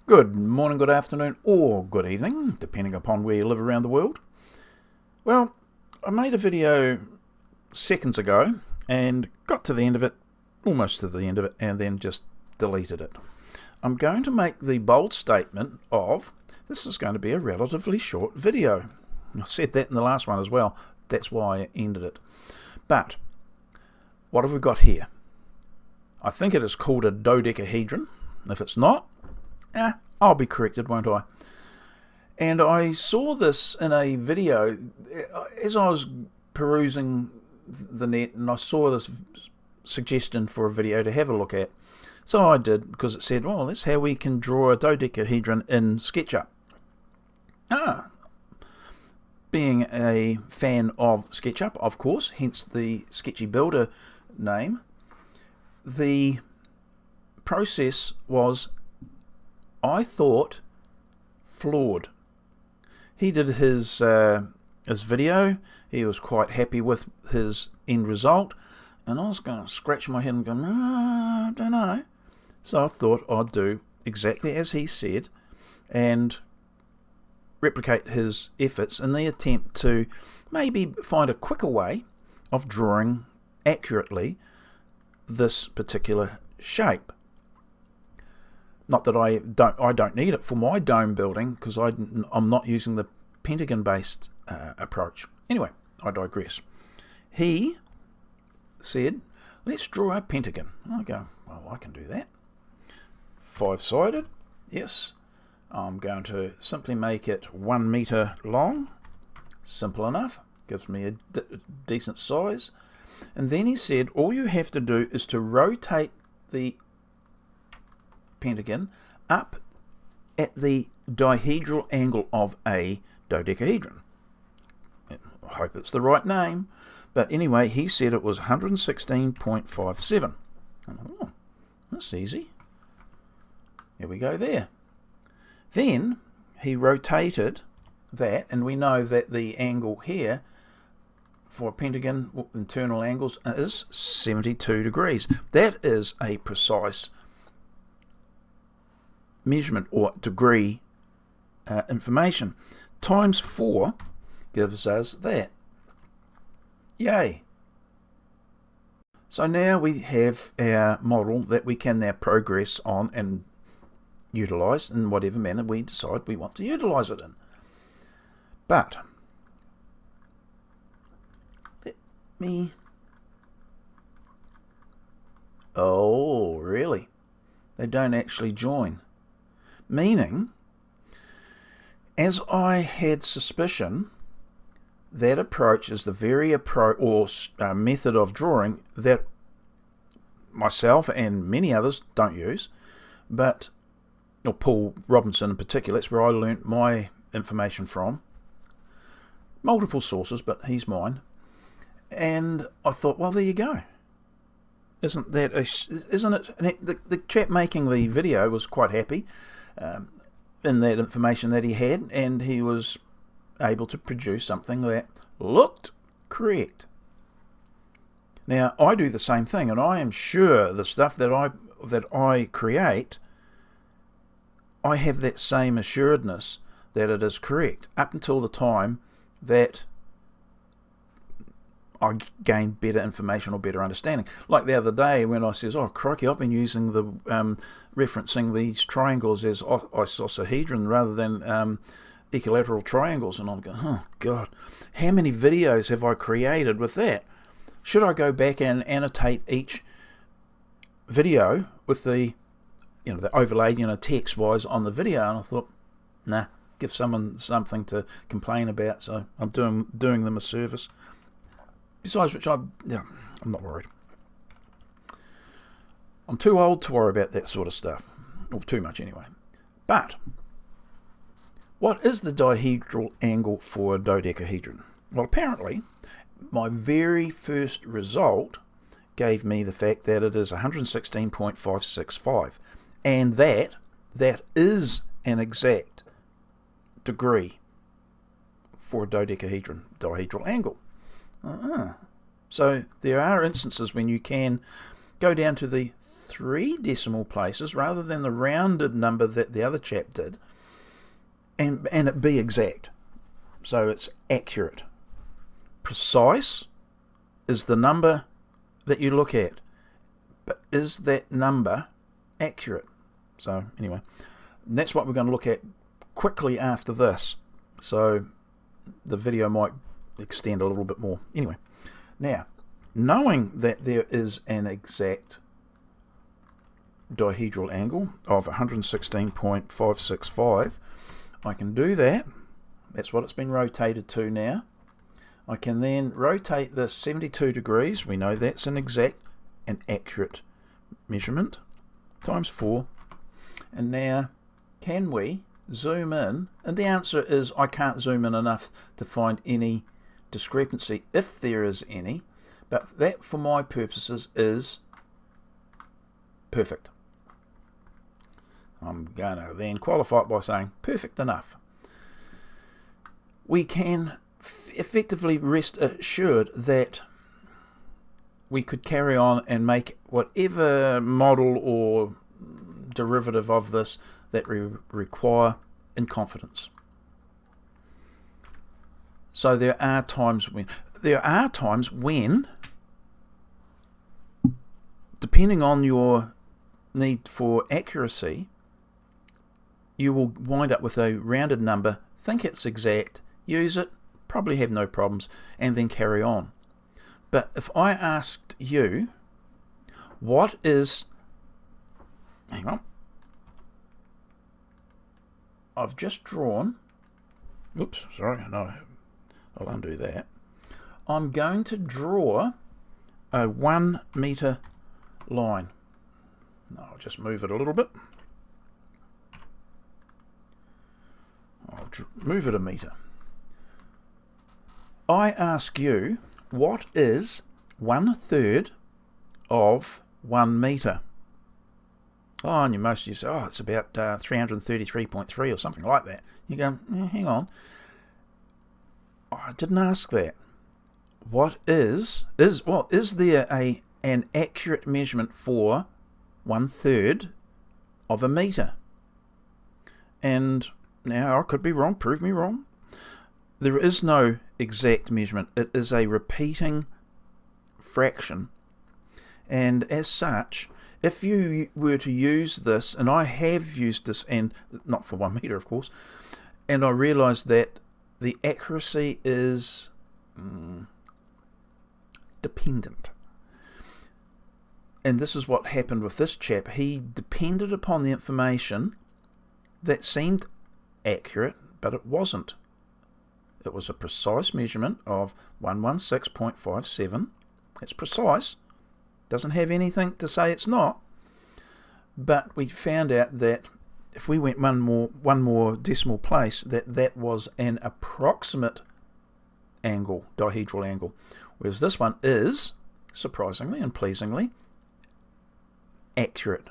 Good morning, good afternoon, or good evening, depending upon where you live around the world. Well, I made a video seconds ago and got to the end of it, almost to the end of it, and then just deleted it. I'm going to make the bold statement of this is going to be a relatively short video. I said that in the last one as well. That's why I ended it. But what have we got here? I think it is called a dodecahedron. If it's not, I'll be corrected, won't I? And I saw this in a video as I was perusing the net, and I saw this suggestion for a video to have a look at. So I did, because it said, well, that's how we can draw a dodecahedron in SketchUp. Being a fan of SketchUp, of course, hence the Sketchy Builder name, the process was, I thought, flawed. He did his video. He was quite happy with his end result, and I was going to scratch my head and go, I don't know. So I thought I'd do exactly as he said and replicate his efforts in the attempt to maybe find a quicker way of drawing accurately this particular shape. Not that I don't need it for my dome building, because I'm not using the pentagon-based approach. Anyway, I digress. He said, let's draw a pentagon. I go, well, I can do that. 5-sided, yes. I'm going to simply make it 1 meter long. Simple enough. Gives me a decent size. And then he said, all you have to do is to rotate the pentagon up at the dihedral angle of a dodecahedron. I hope it's the right name, but anyway, he said it was 116.57. Oh, that's easy. There we go there. Then he rotated that, and we know that the angle here for a pentagon, internal angles, is 72 degrees. That is a precise measurement or degree information. Times 4 gives us that. Yay! So now we have our model that we can now progress on and utilize in whatever manner we decide we want to utilize it in. But let me... Oh, really? They don't actually join. Meaning, as I had suspicion, that approach is the very method of drawing that myself and many others don't use, but Paul Robinson in particular, that's where I learnt my information from. Multiple sources, but he's mine. And I thought, well, there you go. Isn't it? The chap making the video was quite happy in that information that he had, and he was able to produce something that looked correct. Now, I do the same thing, and I am sure the stuff that I create, I have that same assuredness that it is correct up until the time that I gain better information or better understanding. Like the other day when I says, oh crikey, I've been using the referencing these triangles as icosahedron rather than equilateral triangles, and I'm going, oh God, how many videos have I created with that? Should I go back and annotate each video with the the overlay text wise on the video? And I thought, nah, give someone something to complain about, so I'm doing them a service. Besides which, I'm not worried. I'm too old to worry about that sort of stuff, or too much anyway. But what is the dihedral angle for a dodecahedron? Well, apparently, my very first result gave me the fact that it is 116.565, and that is an exact degree for a dihedral angle. So there are instances when you can go down to the 3 decimal places rather than the rounded number that the other chap did, and it be exact. So it's accurate. Precise is the number that you look at, but is that number accurate? So anyway, that's what we're going to look at quickly after this. So the video might extend a little bit more. Anyway, now, knowing that there is an exact dihedral angle of 116.565, I can do that. That's what it's been rotated to now. I can then rotate this 72 degrees. We know that's an exact and accurate measurement, times 4. And now, can we zoom in? And the answer is I can't zoom in enough to find any discrepancy, if there is any, but that for my purposes is perfect. I'm going to then qualify it by saying perfect enough. We can effectively rest assured that we could carry on and make whatever model or derivative of this that we require in confidence. So there are times when depending on your need for accuracy, you will wind up with a rounded number, think it's exact, use it, probably have no problems, and then carry on. But if I asked you, what is, hang on, I've just drawn, oops, sorry, no, I'll undo that. I'm going to draw a 1 meter line. I'll just move it a little bit. I'll move it a meter. I ask you, what is 1/3 of 1 meter? Oh, and most of you say, oh, it's about 333.3 or something like that. You go, hang on. Oh, I didn't ask that. What is there an accurate measurement for 1/3 of a meter? And now I could be wrong, prove me wrong. There is no exact measurement. It is a repeating fraction. And as such, if you were to use this, and I have used this, and not for 1 meter of course, and I realized that the accuracy is dependent. And this is what happened with this chap. He depended upon the information that seemed accurate, but it wasn't. It was a precise measurement of 116.57. It's precise. Doesn't have anything to say it's not. But we found out that if we went one more decimal place, that was an approximate angle, dihedral angle. Whereas this one is, surprisingly and pleasingly, accurate.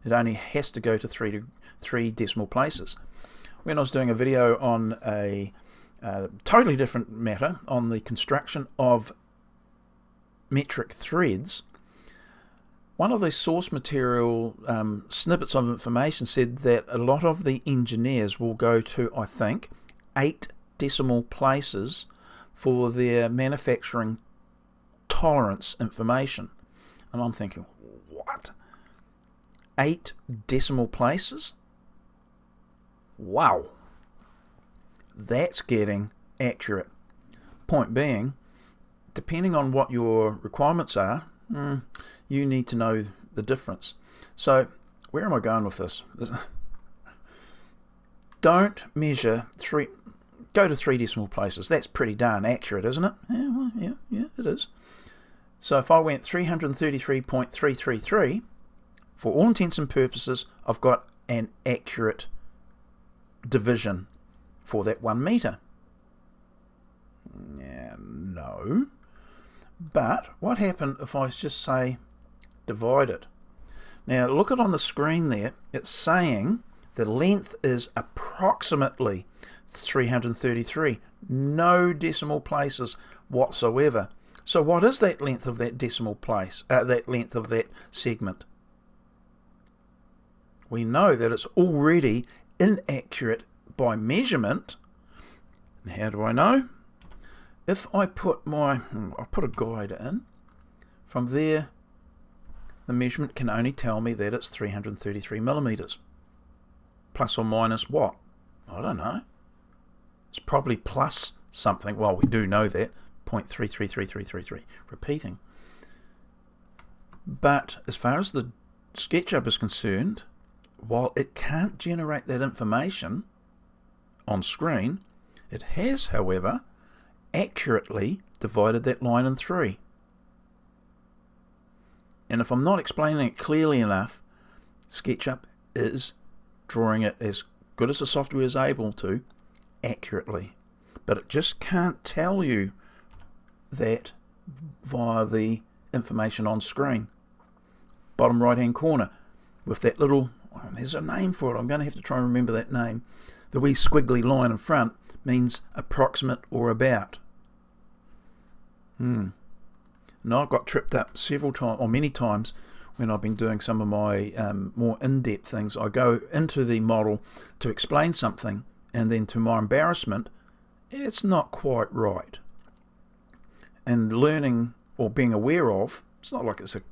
It only has to go to three decimal places. When I was doing a video on a totally different matter, on the construction of metric threads, one of the source material snippets of information said that a lot of the engineers will go to, I think, 8 decimal places for their manufacturing tolerance information. And I'm thinking, what? 8 decimal places? Wow. That's getting accurate. Point being, depending on what your requirements are, you need to know the difference. So, where am I going with this? Don't measure go to 3 decimal places. That's pretty darn accurate, isn't it? Yeah, well, yeah, it is. So if I went 333.333, for all intents and purposes, I've got an accurate division for that 1 meter. No. But what happened if I just say divide it? Now look at on the screen there, it's saying the length is approximately 333. No decimal places whatsoever. So what is that length of that decimal place, that length of that segment? We know that it's already inaccurate by measurement. And how do I know? If I put I'll put a guide in, from there the measurement can only tell me that it's 333 millimeters. Plus or minus what? I don't know. It's probably plus something. Well, we do know that. 0.333333. Repeating. But as far as the SketchUp is concerned, while it can't generate that information on screen, it has, however, accurately divided that line in 3. And if I'm not explaining it clearly enough, SketchUp is drawing it as good as the software is able to accurately. But it just can't tell you that via the information on screen. Bottom right hand corner with that little, there's a name for it, I'm going to have to try and remember that name. The wee squiggly line in front means approximate or about. Now I've got tripped up several times, or many times, when I've been doing some of my more in-depth things. I go into the model to explain something, and then to my embarrassment, it's not quite right. And learning or being aware of, it's not like it's an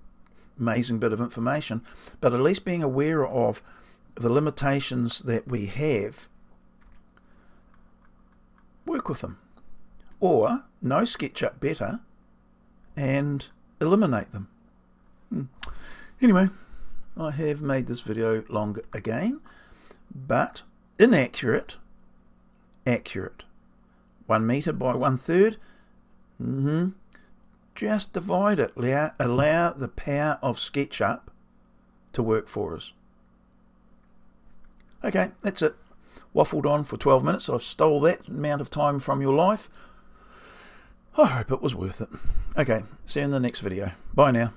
amazing bit of information, but at least being aware of the limitations that we have, work with them. Or know SketchUp better and eliminate them. Anyway, I have made this video long again, but inaccurate, accurate. 1 meter by 1/3. Just divide it. Allow the power of SketchUp to work for us. Okay, that's it. Waffled on for 12 minutes. I've stole that amount of time from your life. I hope it was worth it. Okay, see you in the next video. Bye now.